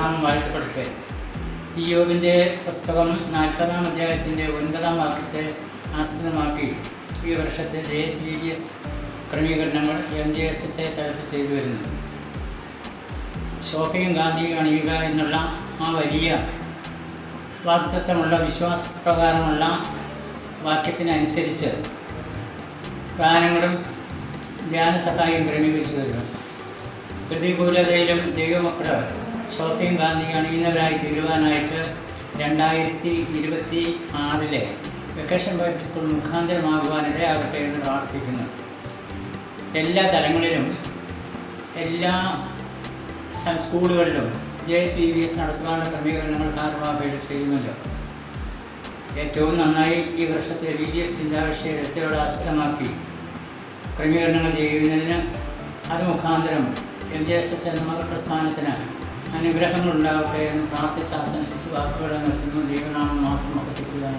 ദൈവനാമം വാഴ്ത്തപ്പെടട്ടെ. ഇയ്യോബിൻ്റെ പുസ്തകം 40-ാം അധ്യായത്തിൻ്റെ 9-ാം വാക്യത്തെ ആസ്പദമാക്കി ഈ വർഷത്തെ JSVVS ക്രമീകരണങ്ങൾ MJSSA തലത്തിൽ ചെയ്തു വരുന്നു. സോഫയും ഗാന്ധിയും അണിയുക എന്നുള്ള ആ വലിയ വാഗ്ദത്തമുള്ള വിശ്വാസപ്രകാരമുള്ള വാക്യത്തിനനുസരിച്ച് ഗാനങ്ങളും ധ്യാന സഹായം ക്രമീകരിച്ചു വരുന്നു. പ്രതികൂലതയിലും ദൈവമക്കൾ സോഫയും ഗാന്ധിയും അണിയുന്നവരായി തീരുവാനായിട്ട് 2026 വെക്കേഷൻ ബൈബിൾ സ്കൂൾ മുഖാന്തരമാകുവാനിടയാകട്ടെ എന്ന് പ്രാർത്ഥിക്കുന്നു. എല്ലാ തലങ്ങളിലും എല്ലാ സ്കൂളുകളിലും JSVVS നടത്തുവാനുള്ള ക്രമീകരണങ്ങൾ ഭാരവാഹികൾ ചെയ്യുമല്ലോ. ഏറ്റവും നന്നായി ഈ വർഷത്തെ VVS ചിന്താവിഷയ രക്തയോട് ആസ്പദമാക്കി ക്രമീകരണങ്ങൾ ചെയ്യുന്നതിന് അത് മുഖാന്തരം MJSS എന്ന മതപ്രസ്ഥാനത്തിന് അനുഗ്രഹങ്ങൾ ഉണ്ടാവട്ടെ എന്ന് പ്രാർത്ഥിച്ച് ആശംസിച്ച് വാക്കുകളെ നിർത്തുന്നു. ദൈവനാമം മാത്രം മഹത്വപ്പെടുവാൻ